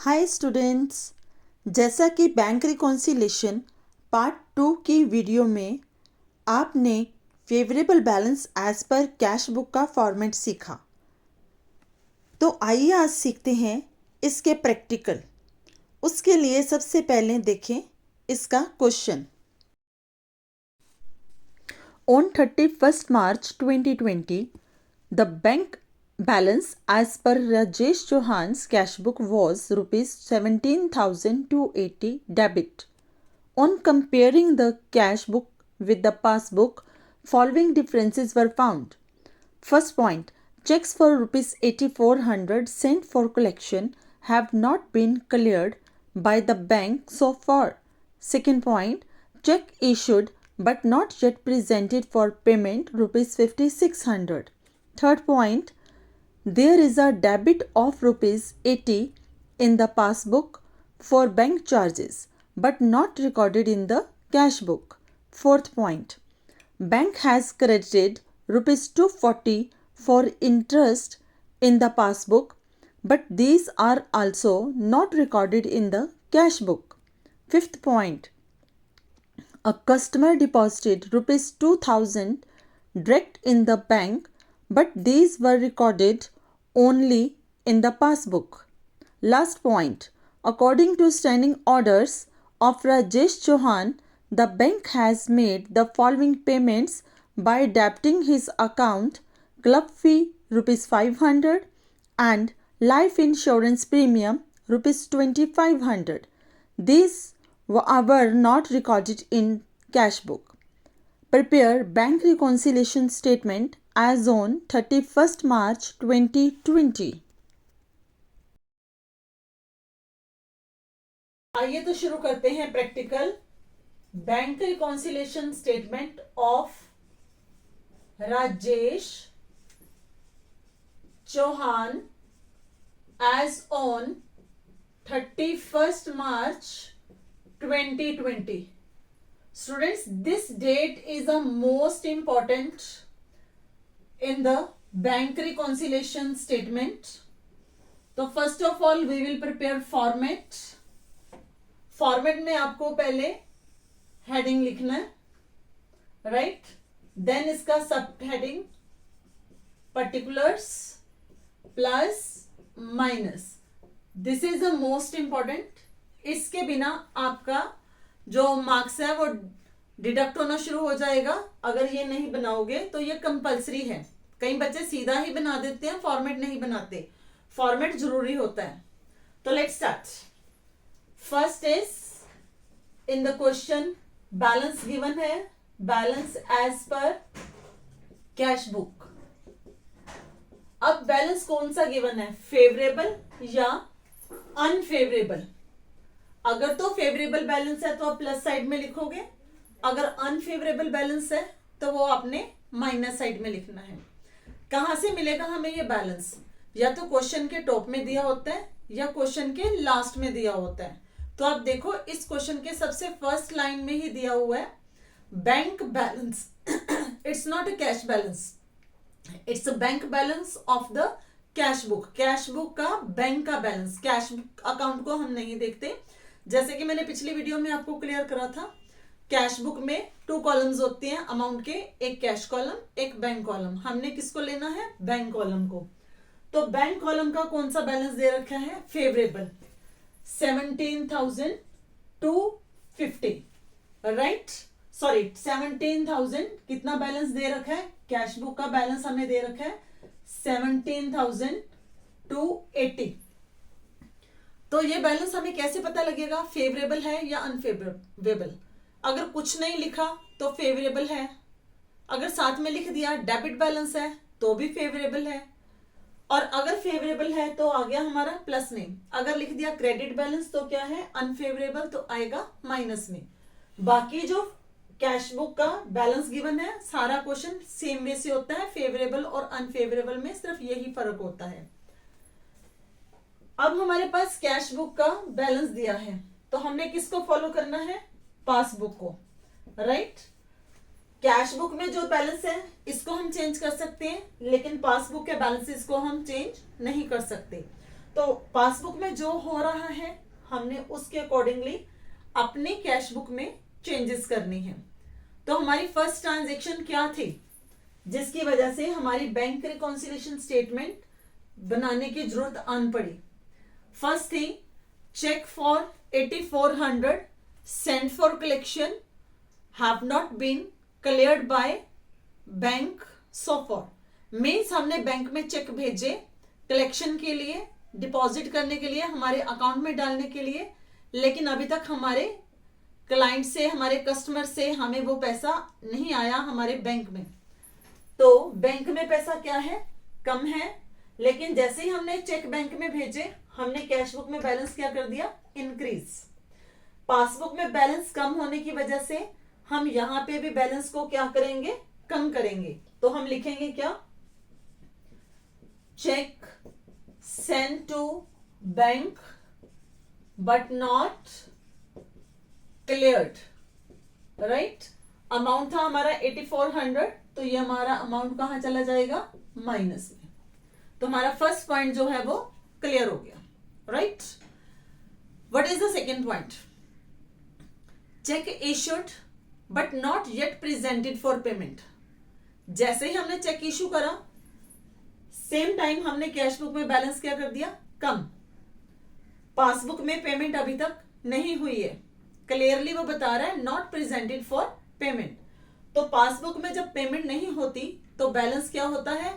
Hi students, जैसा कि bank reconciliation part 2 की वीडियो में आपने favourable balance as per cash book का फॉर्मेट सीखा, तो आइए आज सीखते हैं इसके प्रैक्टिकल। उसके लिए सबसे पहले देखें इसका question. On 31st March 2020, the bank balance as per Rajesh Chauhan's cash book was rupees 17,280 debit. On comparing the cash book with the passbook, following differences were found. First point, checks for rupees 8,400 sent for collection have not been cleared by the bank so far. Second point, check issued but not yet presented for payment rupees 5,600. Third point, there is a debit of rupees 80 in the passbook for bank charges but not recorded in the cash book. Fourth point, bank has credited rupees 240 for interest in the passbook but these are also not recorded in the cash book. Fifth point, a customer deposited rupees 2,000 direct in the bank but these were recorded only in the passbook. Last point, according to standing orders of Rajesh Chauhan, the bank has made the following payments by debiting his account: club fee rupees 500 and life insurance premium rupees 2,500. These were not recorded in cash book. Prepare bank reconciliation statement as on 31st March 2020. आइए तो शुरू करते हैं practical. Bank reconciliation statement of Rajesh Chauhan as on 31st March 2020. Students, this date is the most important in the bank reconciliation statement. तो first of all we will prepare format. Format में आपको पहले heading लिखना है, राइट? देन इसका सब heading particulars plus minus. This is the most important. इसके बिना आपका जो मार्क्स है वो डिडक्ट होना शुरू हो जाएगा. अगर ये नहीं बनाओगे तो ये कंपल्सरी है. कई बच्चे सीधा ही बना देते हैं, फॉर्मेट नहीं बनाते. फॉर्मेट जरूरी होता है. तो let's start. First is in the question balance given है, balance as per cash book. अब बैलेंस कौन सा गिवन है, फेवरेबल या अनफेवरेबल? अगर तो फेवरेबल बैलेंस है तो आप प्लस साइड में लिखोगे, अगर अनफेवरेबल बैलेंस है तो वो आपने माइनस साइड में लिखना है. कहां से मिलेगा हमें ये बैलेंस? या तो क्वेश्चन के टॉप में दिया होता है या क्वेश्चन के लास्ट में दिया होता है. तो आप देखो इस क्वेश्चन के सबसे फर्स्ट लाइन में ही दिया हुआ है bank balance. It's not a cash balance, it's a bank balance of the cash book. Cash book का बैंक का बैलेंस, कैश अकाउंट को हम नहीं देखते. जैसे कि मैंने पिछली वीडियो में आपको क्लियर करा था, कैश बुक में 2 कॉलम्स होते हैं अमाउंट के, एक कैश कॉलम एक बैंक कॉलम. हमने किसको लेना है, बैंक कॉलम को. तो बैंक कॉलम का कौन सा बैलेंस दे रखा है, फेवरेबल, 17,250, राइट? सॉरी 17,000. कितना बैलेंस दे रखा है, कैश बुक का बैलेंस हमें दे रखा है 17,280. तो ये बैलेंस हमें कैसे पता लगेगा फेवरेबल है या अनफेवरेबल? अगर कुछ नहीं लिखा तो फेवरेबल है, अगर साथ में लिख दिया डेबिट बैलेंस है तो भी फेवरेबल है, और अगर फेवरेबल है तो आ गया हमारा प्लस में. अगर लिख दिया क्रेडिट बैलेंस तो क्या है, अनफेवरेबल, तो आएगा माइनस में. बाकी जो कैश बुक का बैलेंस गिवन है सारा क्वेश्चन सेम वे से होता है. फेवरेबल और अनफेवरेबल में सिर्फ यही फर्क होता है. अब हमारे पास कैश बुक का बैलेंस दिया है तो हमने किसको फॉलो करना है, पासबुक को, राइट? कैश बुक में जो बैलेंस है इसको हम चेंज कर सकते हैं, लेकिन पासबुक के बैलेंसेस को हम चेंज नहीं कर सकते. तो पासबुक में जो हो रहा है हमने उसके अकॉर्डिंगली अपनी कैश बुक में चेंजेस करनी है। तो हमारी फर्स्ट ट्रांजेक्शन क्या थी जिसकी वजह से हमारी बैंक रिकॉन्सिलिएशन स्टेटमेंट बनाने की जरूरत आन पड़ी? फर्स्ट थी cheque for 8400 sent for collection have not been cleared by bank so far. Means हमने बैंक में चेक भेजे कलेक्शन के लिए, डिपॉजिट करने के लिए, हमारे अकाउंट में डालने के लिए, लेकिन अभी तक हमारे क्लाइंट से, हमारे कस्टमर से हमें वो पैसा नहीं आया हमारे बैंक में। तो बैंक में पैसा क्या है, कम है, लेकिन जैसे ही हमने चेक बैंक में भेजे हमने कैश बुक में बैलेंस क्या कर दिया, इंक्रीज। पासबुक में बैलेंस कम होने की वजह से हम यहां पे भी बैलेंस को क्या करेंगे, कम करेंगे। तो हम लिखेंगे क्या, cheque send to bank but not cleared, right. Amount था हमारा 8400, तो ये हमारा अमाउंट कहां चला जाएगा, माइनस में। तो हमारा फर्स्ट पॉइंट जो है वो क्लियर हो गया, right. What is the second point, check issued but not yet presented for payment. जैसे ही हमने चेक इश्यू करा सेम टाइम हमने कैश बुक में बैलेंस क्या कर दिया, कम। पासबुक में पेमेंट अभी तक नहीं हुई है, क्लियरली वो बता रहा है नॉट प्रेजेंटेड फॉर पेमेंट। तो पासबुक में जब पेमेंट नहीं होती तो बैलेंस क्या होता है,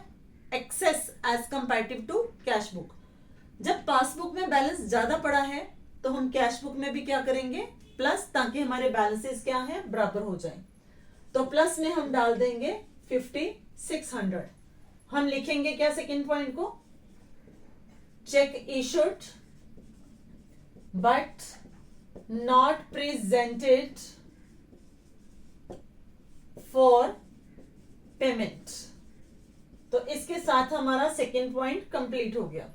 excess as comparative to cash book. जब पासबुक में बैलेंस ज्यादा पड़ा है तो हम कैश बुक में भी क्या करेंगे, प्लस, ताकि हमारे बैलेंसेस क्या है, बराबर हो जाए। तो प्लस में हम डाल देंगे 5600। हम लिखेंगे क्या सेकेंड पॉइंट को, check issued but not presented for payment. तो इसके साथ हमारा सेकेंड पॉइंट कंप्लीट हो गया।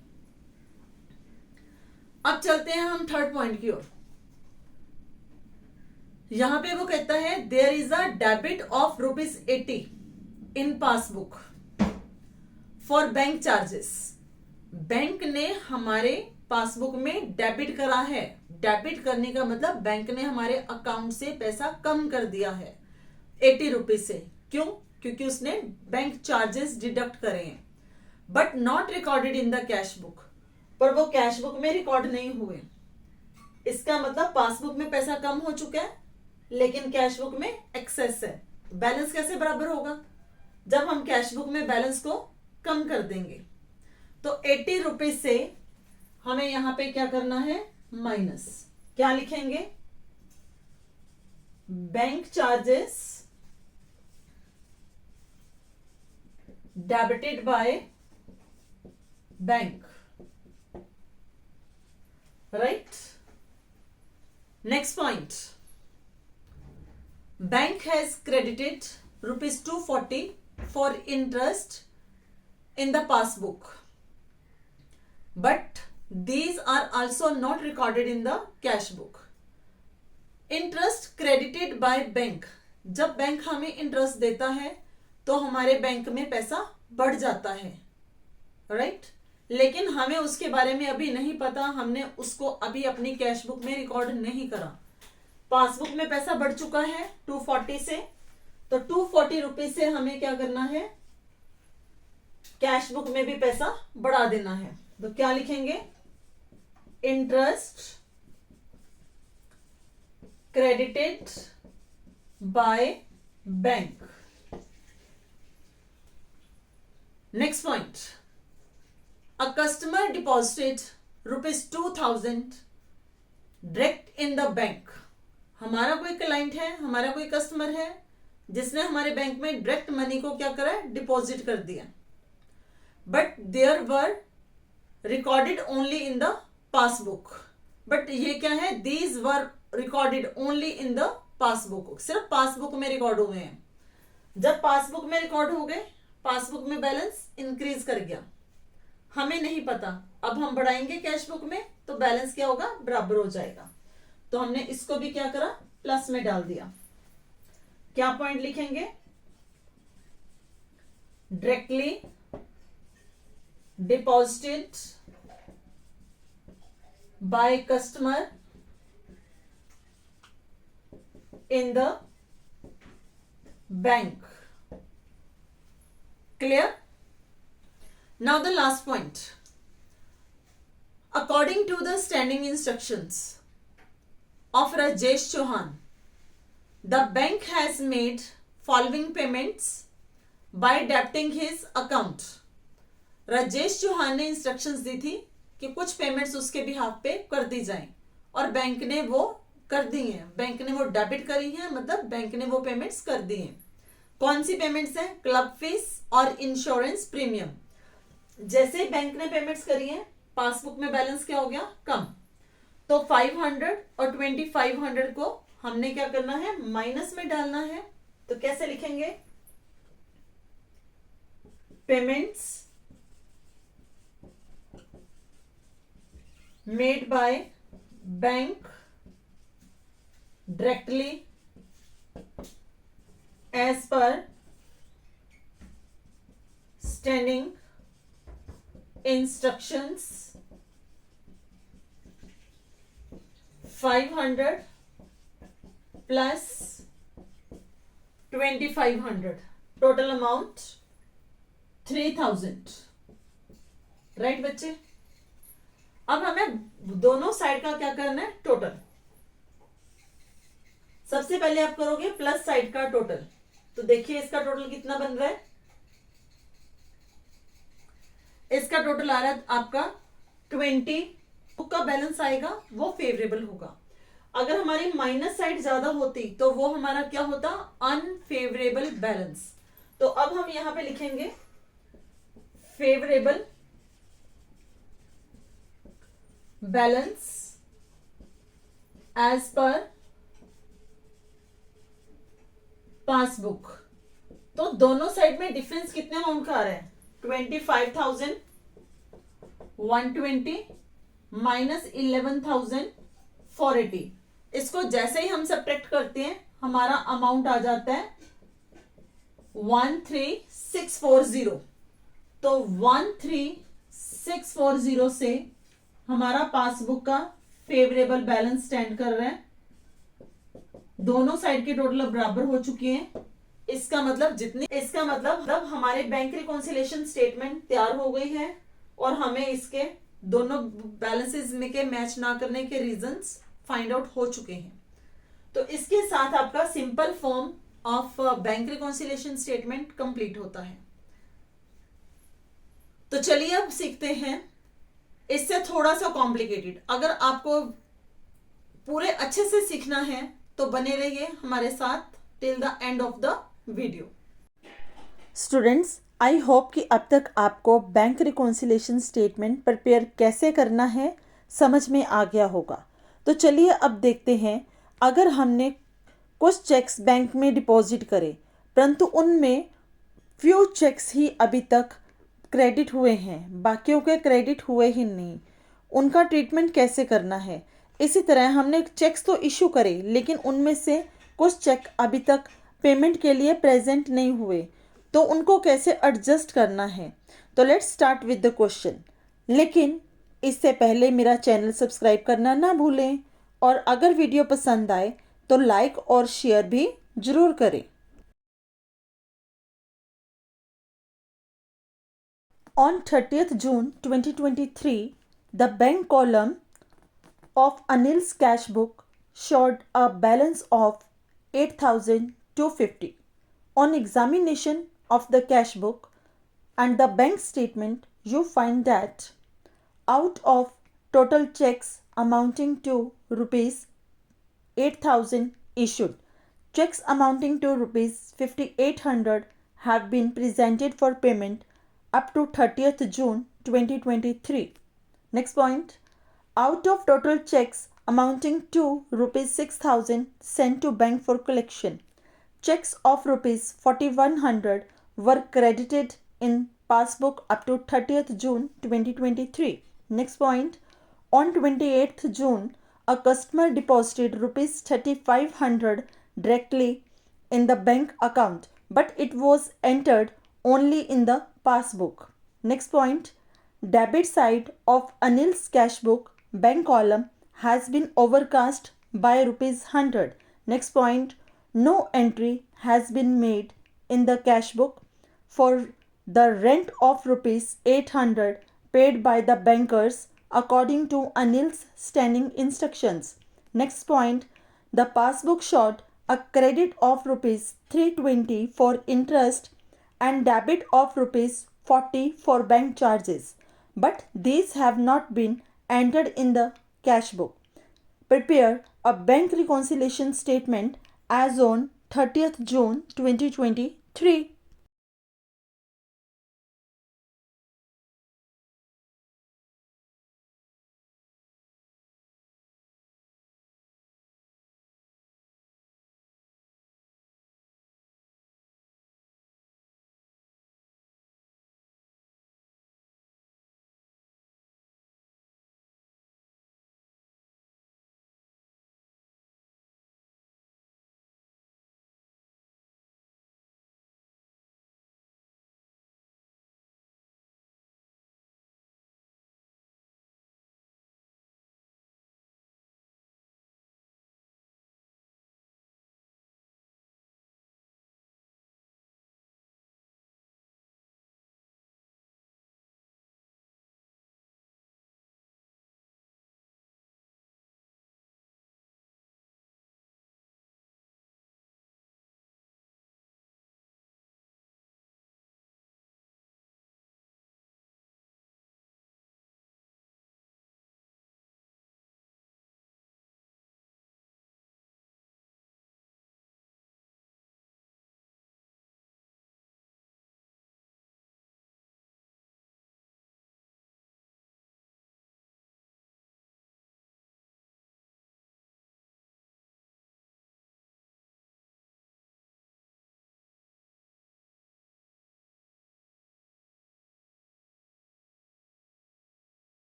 अब चलते हैं हम थर्ड पॉइंट की ओर। यहां पे वो कहता है there is a debit of ₹80 in passbook for bank charges. Bank ने हमारे पासबुक में डेबिट करा है। डेबिट करने का मतलब बैंक ने हमारे अकाउंट से पैसा कम कर दिया है 80 रुपीज से। क्यों? क्योंकि उसने बैंक चार्जेस डिडक्ट करे हैं, but not recorded in the cash book. पर वो कैश बुक में रिकॉर्ड नहीं हुए। इसका मतलब पासबुक में पैसा कम हो चुका है लेकिन कैश बुक में एक्सेस है। बैलेंस कैसे बराबर होगा, जब हम कैश बुक में बैलेंस को कम कर देंगे। तो 80 रुपीज से हमें यहां पे क्या करना है, माइनस। क्या लिखेंगे, bank charges debited by bank, right. Next point, bank has credited ₹240 for interest in the passbook, but these are also not recorded in the cash book. Interest credited by bank, जब bank हमें interest देता है तो हमारे bank में पैसा बढ़ जाता है, राइट। लेकिन हमें उसके बारे में अभी नहीं पता, हमने उसको अभी अपनी कैश बुक में रिकॉर्ड नहीं करा। पासबुक में पैसा बढ़ चुका है 240 से, तो 240 रुपीज से हमें क्या करना है, कैश बुक में भी पैसा बढ़ा देना है। तो क्या लिखेंगे, interest credited by bank. Next point, a customer deposited ₹2000 direct in the bank. हमारा कोई क्लाइंट है, हमारा कोई कस्टमर है जिसने हमारे बैंक में डायरेक्ट मनी को क्या करा, डिपॉजिट कर दिया। But there were recorded only in the passbook. But ये क्या है, these were recorded only in the passbook, सिर्फ पासबुक में रिकॉर्ड हुए हैं। जब पासबुक में रिकॉर्ड हो गए, पासबुक में बैलेंस इंक्रीज कर गया, हमें नहीं पता। अब हम बढ़ाएंगे कैश बुक में तो बैलेंस क्या होगा, बराबर हो जाएगा। तो हमने इसको भी क्या करा, प्लस में डाल दिया। क्या पॉइंट लिखेंगे, directly deposited by customer in the bank. Clear? Now the last point. According to the standing instructions of Rajesh Chauhan, the bank has made following payments by debiting his account. Rajesh Chauhan ने instructions दी थी कि कुछ payments उसके behalf पे कर दी जाएं और bank ने वो कर दी हैं, बैंक ने वो डेबिट करी हैं, मतलब बैंक ने वो पेमेंट्स कर दी हैं. कौन सी पेमेंट्स हैं? क्लब फीस और इंश्योरेंस प्रीमियम. जैसे बैंक ने पेमेंट्स करी हैं, पासबुक में बैलेंस क्या हो गया? कम. तो 500 और 2500 को हमने क्या करना है? माइनस में डालना है. तो कैसे लिखेंगे? Payments made by bank directly as per standing instructions 500 plus 2500 total amount 3000. Right बच्चे? अब हमें दोनों साइड का क्या करना है? टोटल. सबसे पहले आप करोगे प्लस साइड का टोटल. तो देखिए इसका टोटल कितना बन रहा है. इसका टोटल आ रहा है आपका 20. बुक का बैलेंस आएगा वो फेवरेबल होगा. अगर हमारी माइनस साइड ज्यादा होती तो वो हमारा क्या होता? Unfavourable balance. तो अब हम यहां पे लिखेंगे favourable balance as per passbook. तो दोनों साइड में डिफरेंस कितने अमाउंट का आ रहा है? 25,120 माइनस 11,480. इसको जैसे ही हम सब्ट्रैक्ट करते हैं हमारा अमाउंट आ जाता है 13,640. तो 13,640 से हमारा पासबुक का फेवरेबल बैलेंस स्टैंड कर रहा है. दोनों साइड के टोटल बराबर हो चुके हैं. इसका मतलब हमारे बैंक रिकॉन्सिलेशन स्टेटमेंट तैयार हो गई है और हमें इसके दोनों बैलेंसेस में के मैच ना करने के रीजंस फाइंड आउट हो चुके हैं. तो इसके साथ आपका simple form of bank reconciliation statement complete होता है. तो चलिए अब सीखते हैं इससे थोड़ा सा कॉम्प्लिकेटेड. अगर आपको पूरे अच्छे से सीखना है तो बने रहिए हमारे साथ till the end of the video. Students, I hope कि अब तक आपको बैंक रिकॉन्सिलेशन स्टेटमेंट प्रिपेयर कैसे करना है समझ में आ गया होगा. तो चलिए अब देखते हैं. अगर हमने कुछ चेक्स बैंक में डिपॉजिट करे परंतु उनमें फ्यू चेक्स ही अभी तक क्रेडिट हुए हैं, बाकियों के क्रेडिट हुए ही नहीं, उनका ट्रीटमेंट कैसे करना है. इसी तरह हमने चेक्स तो इशू करे लेकिन उनमें से कुछ चेक अभी तक पेमेंट के लिए प्रेजेंट नहीं हुए, तो उनको कैसे एडजस्ट करना है. तो let's start with the question. लेकिन इससे पहले मेरा चैनल सब्सक्राइब करना ना भूलें और अगर वीडियो पसंद आए तो लाइक और शेयर भी जरूर करें. On 30th June 2023, the bank column of Anil's cash book showed a balance of 8,250. On examination of the cash book and the bank statement, you find that out of total checks amounting to rupees 8,000 issued, checks amounting to rupees 5,800 have been presented for payment up to 30th June 2023. Next point. Out of total checks amounting to rupees 6,000 sent to bank for collection, checks of rupees 4,100 were credited in passbook up to 30th June 2023. Next point. On 28th June, a customer deposited rupees 3,500 directly in the bank account, but it was entered only in the passbook. Next point. Debit side of Anil's cash book bank column has been overcast by rupees 100. Next point, no entry has been made in the cash book for the rent of rupees 800 paid by the bankers according to Anil's standing instructions. Next point, the passbook showed a credit of rupees 320 for interest and debit of rupees 40 for bank charges, but these have not been entered in the cash book. Prepare a bank reconciliation statement as on 30th June 2023.